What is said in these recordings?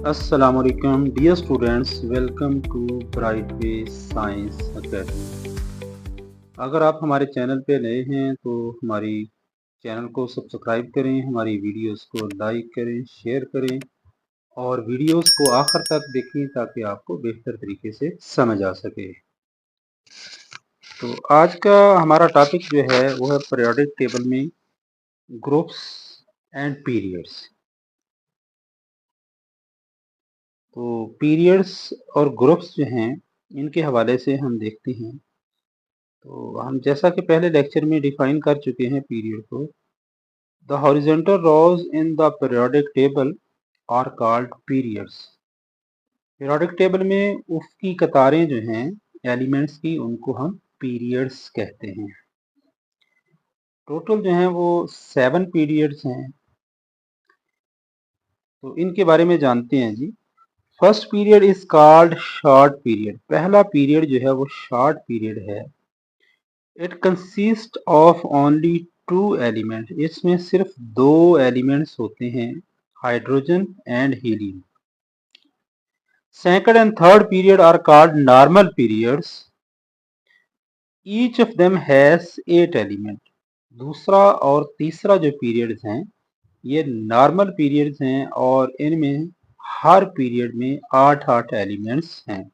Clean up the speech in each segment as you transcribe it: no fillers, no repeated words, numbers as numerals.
अस्सलाम वालेकुम dear students, welcome to Bright Way Science Academy. अगर आप हमारे चैनल पे नए हैं तो हमारी चैनल को सब्सक्राइब करें, हमारी वीडियोस को लाइक करें, शेयर करें और वीडियोस को आखिर तक देखें ताकि आपको बेहतर तरीके से समझ आ सके। तो आज का हमारा टॉपिक जो है वो है पीरियोडिक टेबल में ग्रुप्स एंड पीरियड्स। तो पीरियड्स और ग्रुप्स जो हैं इनके हवाले से हम देखते हैं। तो हम जैसा कि पहले लेक्चर में डिफाइन कर चुके हैं पीरियड को। The horizontal rows in the periodic table are called periods. Periodic table में उसकी कतारें जो हैं एलिमेंट्स की, उनको हम पीरियड्स कहते हैं। टोटल जो हैं वो 7 पीरियड्स हैं। तो इनके बारे में जानते हैं जी। First period is called short period. पहला पीरियड जो है वो शॉर्ट पीरियड है। It consist of only 2 element. इसमें सिर्फ 2 एलिमेंट्स होते हैं, hydrogen and helium. Second and third period are called normal periods. Each of them has 8 element. दूसरा और तीसरा जो पीरियड्स हैं ये नॉर्मल पीरियड्स हैं और इनमें हर पीरियड में 8-8 एलिमेंट्स हैं।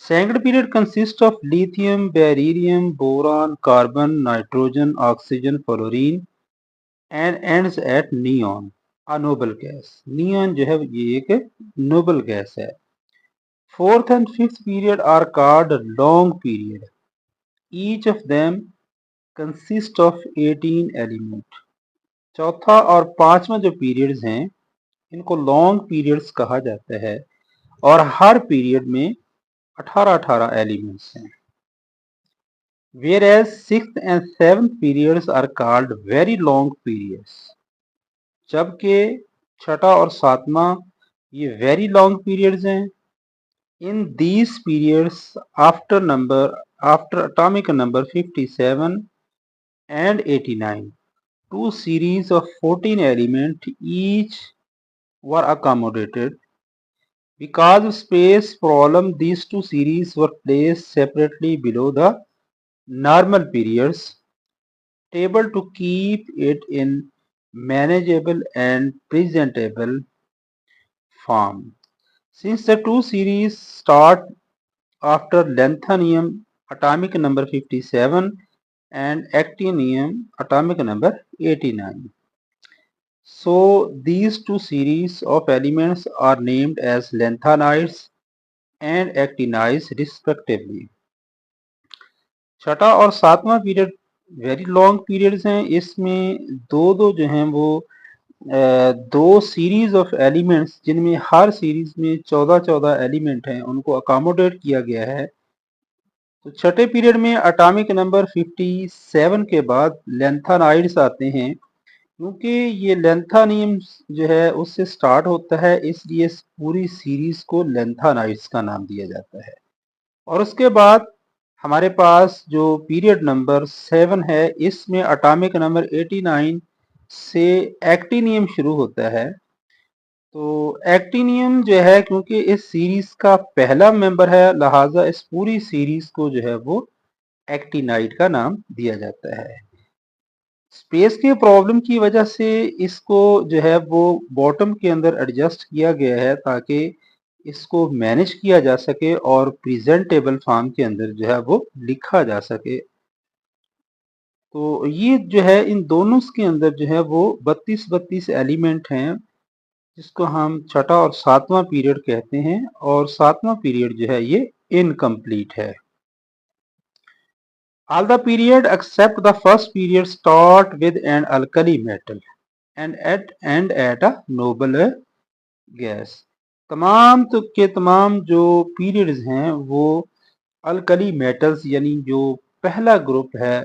Second period consists of lithium, beryllium, boron, carbon, nitrogen, oxygen, fluorine and ends at neon, a noble gas. Neon जो है ये एक noble gas है। Fourth and fifth period are called long period. Each of them consists of 18 element. चौथा और पांचवा जो periods हैं इनको long periods कहा जाता है और हर period में 18-18 elements हैं। Whereas sixth and seventh periods are called very long periods, जबकि छठा और सातवां ये very long periods हैं। In these periods, after atomic number 57 and 89, 2 series of 14 elements each were accommodated. Because of space problem, these 2 series were placed separately below the normal periods table to keep it in manageable and presentable form. Since the 2 series start after lanthanum atomic number 57 and actinium atomic number 89, so these 2 series of elements are named as lanthanides and actinides respectively. छठा और सातवां period very long periods हैं। इसमें दो जो हैं वो 2 series of elements जिनमें हर सीरीज में 14-14 एलिमेंट हैं उनको अकोमोडेट किया गया है। तो छठे पीरियड में एटॉमिक नंबर 57 के बाद लैंथानाइड्स आते हैं। क्योंकि ये लैंथानियम जो है उससे स्टार्ट होता है इसलिए इस पूरी सीरीज को लैंथानाइड्स का नाम दिया जाता है। और उसके बाद हमारे पास जो पीरियड नंबर 7 है इसमें एटॉमिक नंबर 89 से एक्टिनियम शुरू होता है। तो एक्टिनियम जो है क्योंकि इस सीरीज का पहला मेंबर है लिहाजा इस पूरी सीरीज को जो है वो एक्टिनाइड का नाम दिया जाता है। स्पेस के प्रॉब्लम की वजह से इसको जो है वो बॉटम के अंदर एडजस्ट किया गया है ताकि इसको मैनेज किया जा सके और प्रेजेंटेबल फॉर्म के अंदर जो है वो लिखा जा सके। तो ये जो है इन दोनों के अंदर जो है वो 32 एलिमेंट हैं जिसको हम छठा और सातवां पीरियड कहते हैं और सातवां पीरियड जो है ये इनकम्प्लीट है। All the period except the first period start with an alkali metal and at a noble gas. तमाम तो के तमाम जो पीरियड्स हैं वो अल्कली मेटल्स यानी जो पहला ग्रुप है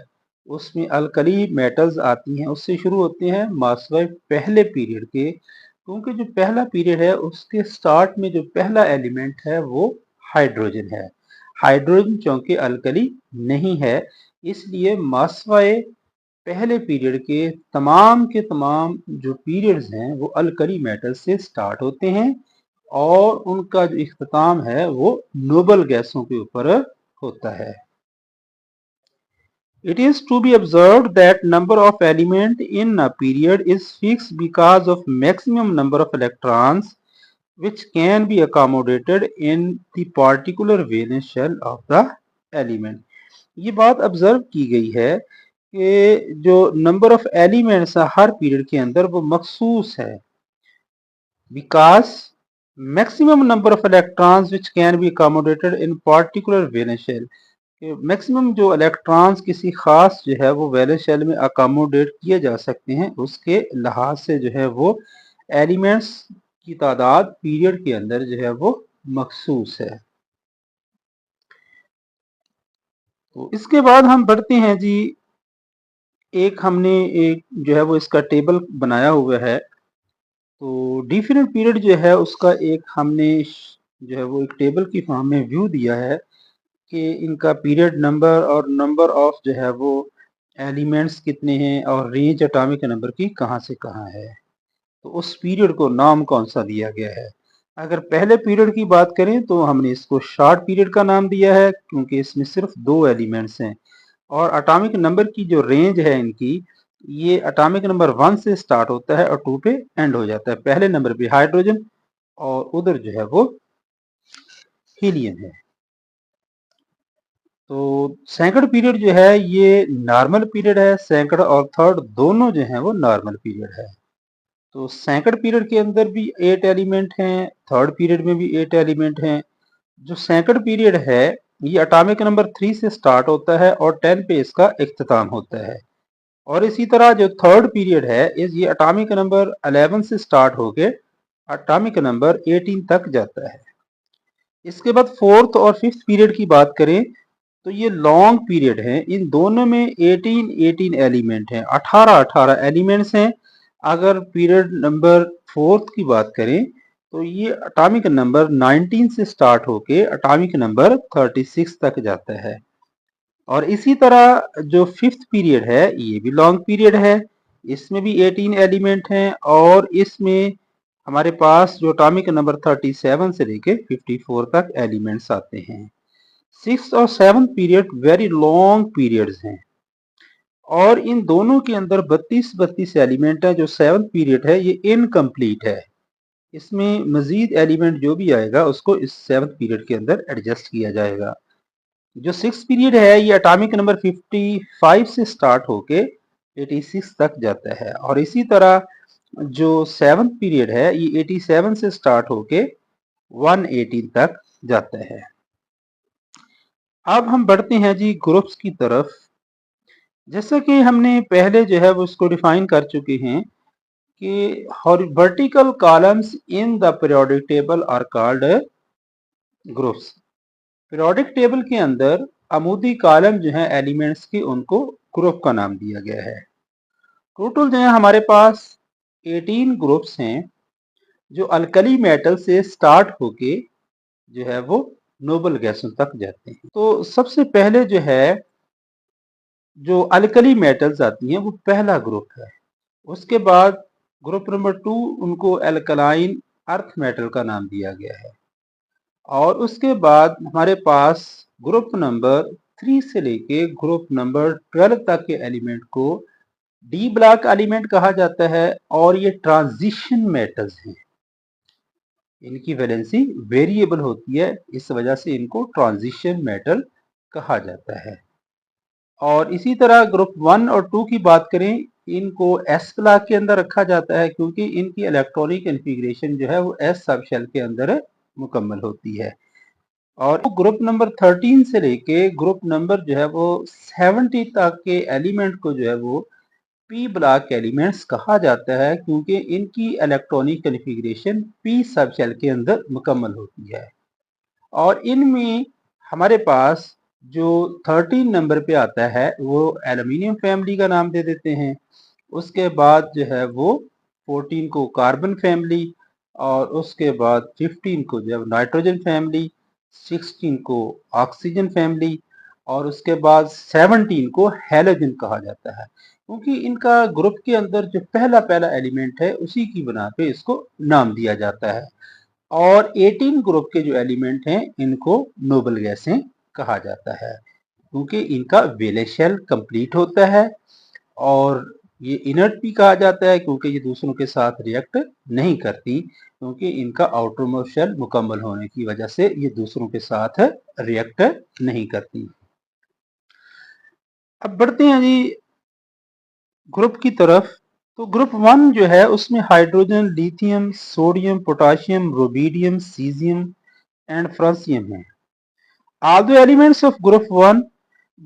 उसमें अल्कली मेटल्स आती हैं उससे शुरू होते हैं मासवे पहले पीरियड के। क्योंकि जो पहला पीरियड है उसके स्टार्ट में जो पहला एलिमेंट है वो हाइड्रोजन है। हाइड्रोजन चूंकि अल्कली नहीं है इसलिए मासवाए पहले पीरियड के तमाम जो पीरियड्स हैं वो अल्कली मेटल से स्टार्ट होते हैं और उनका जो इख्तिताम है वो नोबल गैसों के ऊपर होता है। It is to be observed that number of element in a period is fixed because of maximum number of electrons which can be accommodated in the particular valence shell of the element। ये बात observe की गई है कि जो number of elements है हर period के अंदर वो मखसूस है, because maximum number of electrons which can be accommodated in particular valence shell. Maximum जो इलेक्ट्रॉन्स किसी खास जो है वो वैलेंस शेल में अकोमोडेट किए जा सकते हैं, उसके लिहाज से जो है वो एलिमेंट्स की तादाद पीरियड के अंदर जो है वो मखसूस है। तो इसके बाद हम बढ़ते हैं जी, एक हमने एक जो है वो इसका टेबल बनाया हुआ है। तो डिफरेंट पीरियड जो है उसका एक हमने जो है वो एक टेबल की फॉर्म में व्यू दिया है कि इनका पीरियड नंबर और नंबर ऑफ जो है वो एलिमेंट्स कितने हैं और रेंज एटॉमिक नंबर की कहाँ से कहाँ है, तो उस पीरियड को नाम कौन सा दिया गया है। अगर पहले पीरियड की बात करें तो हमने इसको शॉर्ट पीरियड का नाम दिया है क्योंकि इसमें सिर्फ 2 एलिमेंट्स हैं और एटॉमिक नंबर की जो रेंज है इनकी, ये एटॉमिक नंबर 1 से स्टार्ट होता है और 2 पे एंड हो जाता है। पहले नंबर पे हाइड्रोजन और उधर जो है वो हीलियम है। तो सेकंड पीरियड जो है ये नॉर्मल पीरियड है, सेकंड और थर्ड दोनों जो है वो नॉर्मल पीरियड है। तो सेकंड पीरियड के अंदर भी 8 एलिमेंट हैं, थर्ड पीरियड में भी 8 एलिमेंट हैं। जो सेकंड पीरियड है ये एटॉमिक नंबर 3 से स्टार्ट होता है और 10 पे इसका इख्तिताम होता है। और इसी तरह जो थर्ड पीरियड है ये एटॉमिक नंबर 11 से स्टार्ट होके एटॉमिक नंबर 18 तक जाता है। इसके बाद फोर्थ और फिफ्थ पीरियड की बात करें तो ये लॉन्ग पीरियड है, इन दोनों में 18 एलिमेंट हैं, 18 एलिमेंट्स हैं। अगर पीरियड नंबर फोर्थ की बात करें तो ये एटॉमिक नंबर 19 से स्टार्ट होके एटॉमिक नंबर 36 तक जाता है। और इसी तरह जो फिफ्थ पीरियड है ये भी लॉन्ग पीरियड है, इसमें भी 18 एलिमेंट हैं और इसमें हमारे पास जो एटॉमिक नंबर 37 से लेके 54 तक एलिमेंट्स आते हैं। सिक्स और seventh period very long periods हैं और इन दोनों के अंदर 32 एलिमेंट है। जो सेवन्थ पीरियड है ये इनकम्प्लीट है, इसमें मजीद एलिमेंट जो भी आएगा उसको इस सेवन्थ पीरियड के अंदर एडजस्ट किया जाएगा। जो सिक्स पीरियड है ये एटॉमिक नंबर 55 से स्टार्ट होके 86 तक जाता है और इसी तरह जो सेवन्थ पीरियड है ये 87 से स्टार्ट होके 118 तक जाता है। अब हम बढ़ते हैं जी ग्रुप्स की तरफ। जैसा कि हमने पहले जो है वो इसको डिफाइन कर चुके हैं कि vertical columns in the periodic table are called groups. Periodic table के अंदर अमूदी कॉलम जो है एलिमेंट्स के, उनको ग्रुप का नाम दिया गया है। टोटल जो है हमारे पास 18 ग्रुप्स हैं जो अल्कली मेटल से स्टार्ट होके जो है वो नोबल गैसों तक जाते हैं। तो सबसे पहले जो है जो अल्कली मेटल्स आती हैं वो पहला ग्रुप है। उसके बाद ग्रुप नंबर 2 उनको एल्कलाइन अर्थ मेटल का नाम दिया गया है और उसके बाद हमारे पास ग्रुप नंबर 3 से लेके ग्रुप नंबर 12 तक के एलिमेंट को डी ब्लॉक एलिमेंट कहा जाता है और ये ट्रांजिशन मेटल्स हैं, इनकी वैलेंसी वेरिएबल होती है, इस वजह से इनको ट्रांजिशन मेटल कहा जाता है। और इसी तरह ग्रुप 1 और 2 की बात करें, इनको एस ब्लॉक के अंदर रखा जाता है क्योंकि इनकी इलेक्ट्रॉनिक कॉन्फ़िगरेशन जो है वो एस सब शेल के अंदर मुकम्मल होती है। और ग्रुप नंबर 13 से लेके ग्रुप नंबर जो है वो 70 तक के एलिमेंट को जो है वो पी ब्लॉक एलिमेंट्स कहा जाता है क्योंकि इनकी electronic configuration P subshell के अंदर मुकम्मल होती है। और इनमें हमारे पास जो 13 नंबर पे आता है वो एल्यूमिनियम फैमिली का नाम दे देते हैं। उसके बाद जो है वो 14 को कार्बन फैमिली और उसके बाद 15 को जो है नाइट्रोजन फैमिली, 16 को ऑक्सीजन फैमिली और उसके बाद 17 को हैलोजन कहा जाता है। क्योंकि इनका ग्रुप के अंदर जो पहला पहला एलिमेंट है उसी की बना पे इसको नाम दिया जाता है। और 18 ग्रुप के जो एलिमेंट हैं इनको नोबल गैसें कहा जाता है, क्योंकि इनका वैलेंस शेल कंप्लीट होता है। और ये इनर्ट भी कहा जाता है क्योंकि ये दूसरों के साथ रिएक्ट नहीं करती, क्योंकि इनका आउटरमोस्ट शेल मुकम्मल होने की वजह से ये दूसरों के साथ रिएक्ट नहीं करती। अब बढ़ते हैं जी ग्रुप की तरफ। तो ग्रुप 1 जो है उसमें hydrogen, lithium, sodium, potassium, rubidium, caesium and francium है। All the elements of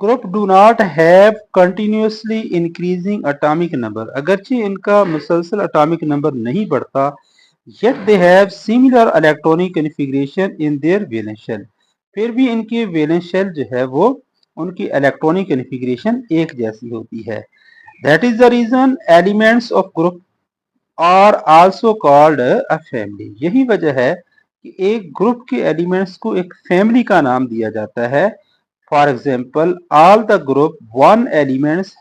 group do not have continuously increasing atomic number। अगरचे इनका मुसलसल atomic number नहीं बढ़ता, yet they have similar electronic configuration in their valence shell। फिर भी इनके valence shell जो है वो उनकी इलेक्ट्रॉनिक कॉन्फ़िगरेशन एक जैसी होती है। That is the reason elements of group are also called a family। यही वजह है कि एक ग्रुप के एलिमेंट्स को एक फैमिली का नाम दिया जाता है। For example, all the group 1 elements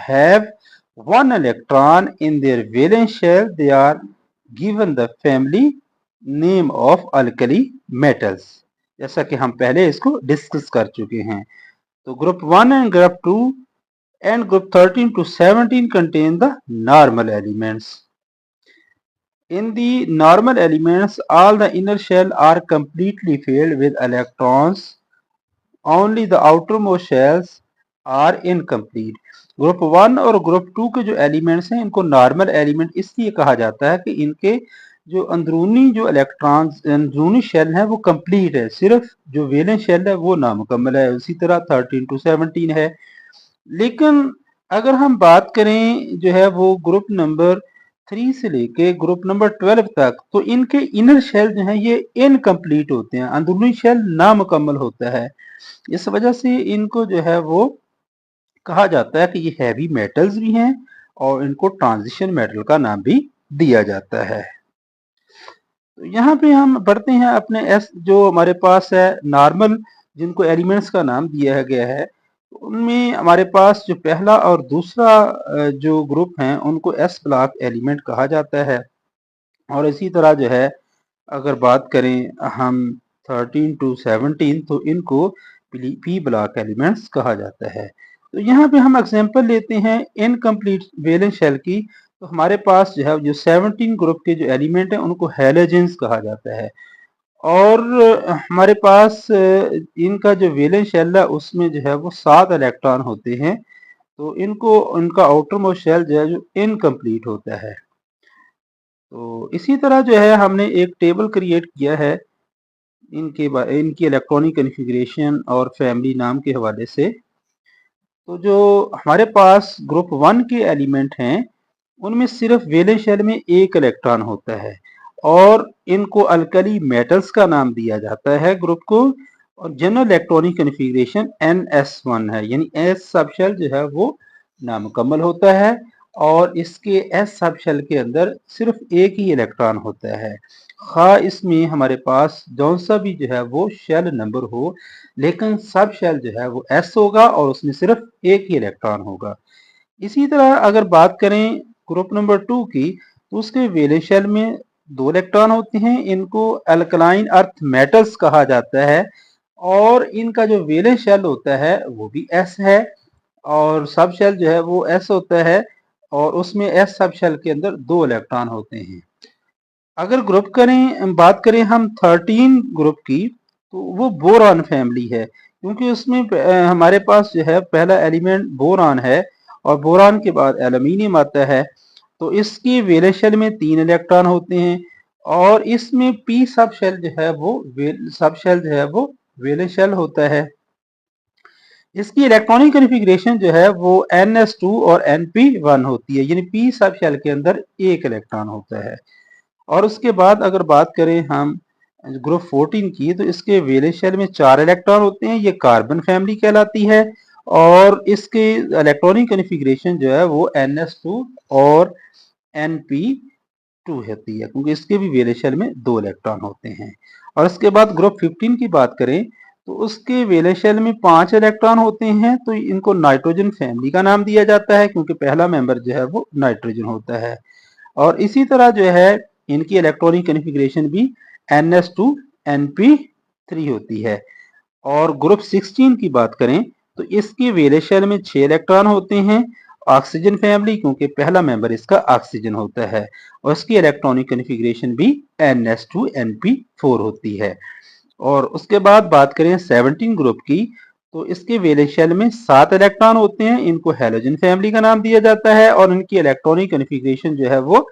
have one electron in their valence shell। They are given the family name of alkali metals। जैसा कि हम पहले इसको डिस्कस कर चुके हैं। तो group 1 and group 2 and group 13 to 17 contain the normal elements। In the normal elements, all the inner shell are completely filled with electrons, only the outermost shells are incomplete। Group 1 और group 2 के जो elements हैं इनको normal element इसलिए कहा जाता है कि इनके जो अंदरूनी जो इलेक्ट्रॉन्स अंदरूनी शेल है वो कंप्लीट है, सिर्फ जो वैलेंस शेल है वो नामुकम्मल है। उसी तरह 13 to 17 है। लेकिन अगर हम बात करें जो है वो ग्रुप नंबर 3 से लेके ग्रुप नंबर 12 तक, तो इनके इनर शेल जो हैं ये इनकम्प्लीट होते हैं, अंदरूनी शेल नामुकम्मल होता है। इस वजह से इनको जो है वो कहा जाता है कि ये हैवी मेटल्स भी हैं और इनको ट्रांजिशन मेटल का नाम भी दिया जाता है। तो यहाँ पे हम बढ़ते हैं अपने एस जो हमारे पास है नॉर्मल जिनको एलिमेंट्स का नाम दिया गया है, उनमें हमारे पास जो पहला और दूसरा जो ग्रुप हैं उनको एस ब्लॉक एलिमेंट कहा जाता है। और इसी तरह जो है अगर बात करें हम 13 टू 17 तो इनको पी ब्लॉक एलिमेंट्स कहा जाता है। तो यहाँ पे हम एग्जांपल लेते हैं इनकम्प्लीट वैलेंस शेल की। तो हमारे पास जो है जो 17 ग्रुप के जो एलिमेंट हैं उनको हैलोजेंस कहा जाता है। और हमारे पास इनका जो वैलेंस शेल है उसमें जो है वो 7 इलेक्ट्रॉन होते हैं। तो इनको इनका आउटर मोस्ट शेल जो है जो इनकम्प्लीट होता है। तो इसी तरह जो है हमने एक टेबल क्रिएट किया है इनकी इलेक्ट्रॉनिक कॉन्फ़िगरेशन और फैमिली नाम के हवाले से। तो जो हमारे पास ग्रुप 1 के एलिमेंट हैं उनमें सिर्फ वैलेंस शेल में एक इलेक्ट्रॉन होता है और इनको अल्कली मेटल्स का नाम दिया जाता है ग्रुप को। और जनरल इलेक्ट्रॉनिक कॉन्फ़िगरेशन NS1 है, यानी एस सब शेल जो है वो नामुकम्मल होता है और इसके एस सब शेल के अंदर सिर्फ एक ही इलेक्ट्रॉन होता है। खा इसमें हमारे पास जौन सा भी जो है वो शेल नंबर हो, लेकिन सब शेल जो है वो एस होगा और उसमें सिर्फ एक ही इलेक्ट्रॉन होगा। इसी तरह अगर बात करें ग्रुप नंबर 2 की, तो उसके वैलेंस शेल में 2 इलेक्ट्रॉन होते हैं। इनको अल्कलाइन अर्थ मेटल्स कहा जाता है और इनका जो वैलेंस शेल होता है वो भी एस है और सब शेल जो है वो एस होता है और उसमें एस सब शेल के अंदर 2 इलेक्ट्रॉन होते हैं। अगर बात करें हम 13 ग्रुप की, तो वो बोरॉन फैमिली है, क्योंकि उसमें हमारे पास जो है पहला एलिमेंट बोरॉन है और बोरॉन के बाद एल्यूमिनियम आता है। तो इसकी वैलेंस शेल में 3 इलेक्ट्रॉन होते हैं और इसमें पी सब शेल जो है वो वैलेंस शेल होता है। इसकी इलेक्ट्रॉनिक कॉन्फ़िगरेशन जो है वो NS2 और NP1 होती है, यानी पी सब शेल के अंदर एक इलेक्ट्रॉन होता है। और उसके बाद अगर बात करें हम ग्रुप 14 की, तो इसके वैलेंस शेल में 4 इलेक्ट्रॉन होते हैं, ये कार्बन फैमिली कहलाती है और इसके इलेक्ट्रॉनिक कॉन्फ़िगरेशन जो है वो NS2 और NP2 होती है, क्योंकि इसके भी वैलेंस शेल में 2 इलेक्ट्रॉन होते हैं। और इसके बाद ग्रुप 15 की बात करें तो उसके वैलेंस शेल में 5 इलेक्ट्रॉन होते हैं, तो इनको नाइट्रोजन फैमिली का नाम दिया जाता है क्योंकि पहला मेंबर जो है वो नाइट्रोजन होता है। और इसी तरह जो है इनकी इलेक्ट्रॉनिक कॉन्फ़िगरेशन भी NS2 NP3 होती है। और ग्रुप 16 की बात करें तो इसके वैलेंस शेल में 6 इलेक्ट्रॉन होते हैं, ऑक्सीजन फैमिली क्योंकि पहला मेंबर इसका ऑक्सीजन होता है, और इसकी इलेक्ट्रॉनिक कॉन्फ़िगरेशन भी NS2 NP4 होती है। और उसके बाद बात करें 17 ग्रुप की, तो इसके वैलेंस शेल में 7 इलेक्ट्रॉन होते हैं, इनको हैलोजन फैमिली का नाम दिया जाता है, और इनकी इलेक्ट्रॉनिक कॉन्फ़िगरेशन जो है वो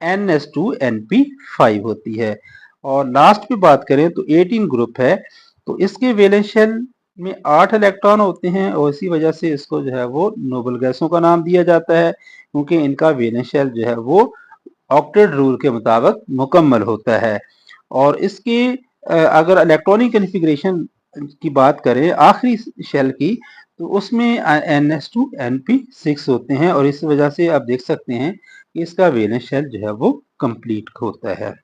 NS2 NP5 होती है। और लास्ट पे बात करें तो 18 ग्रुप है, तो इसके वैलेंस शेल में 8 इलेक्ट्रॉन होते हैं, और इसी वजह से इसको जो है वो नोबल गैसों का नाम दिया जाता है क्योंकि इनका वैलेंस शेल जो है वो ऑक्टेट रूल के मुताबिक मुकम्मल होता है। और इसके अगर इलेक्ट्रॉनिक कॉन्फ़िगरेशन की बात करें आखिरी शेल की, तो उसमें NS2 NP6 होते हैं, और इस वजह से आप देख सकते हैं कि इसका वैलेंस शेल जो है वो कंप्लीट होता है।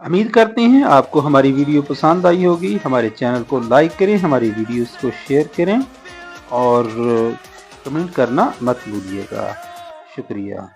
उम्मीद करते हैं आपको हमारी वीडियो पसंद आई होगी। हमारे चैनल को लाइक करें, हमारी वीडियोस को शेयर करें और कमेंट करना मत भूलिएगा। शुक्रिया।